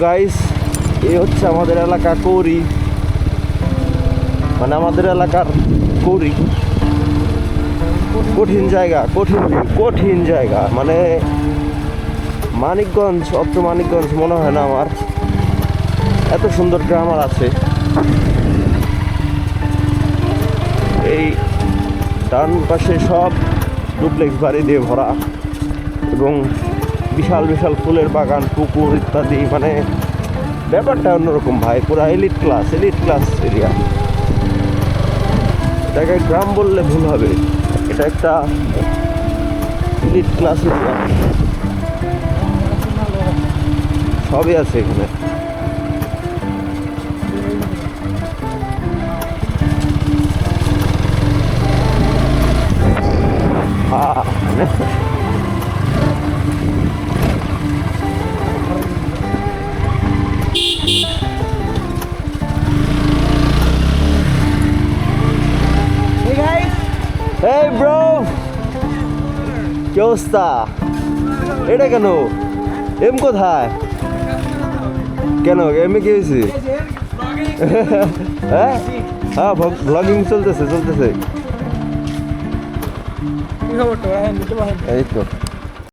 Guys, এই হচ্ছে আমাদের এলাকা কৌরি, মানে আমাদের এলাকার কৌরি। কঠিন জায়গা, কঠিন জায়গা, মানে মানিকগঞ্জ, অত্র মানিকগঞ্জ মনে হয় না আমার এত সুন্দর গ্রামার আছে। এই ডান পাশে সব ডুপ্লেক্স বাড়ি দিয়ে ভরা এবং বিশাল বিশাল ফুলের বাগান, পুকুর ইত্যাদি, মানে ব্যাপারটা অন্যরকম ভাই, পুরো এলিট ক্লাস এরিয়া। এটাকে গ্রাম বললে ভুল হবে, এটা একটা এলিট ক্লাস এরিয়া, সবই আছে এখানে। Hey bro, কি অবস্থা? এটা কেন? এম কোথায়? কেন এমে কি হয়েছে? হ্যাঁ হ্যাঁ, ব্লগিং চলতেছে। কি খবর তো? এই তো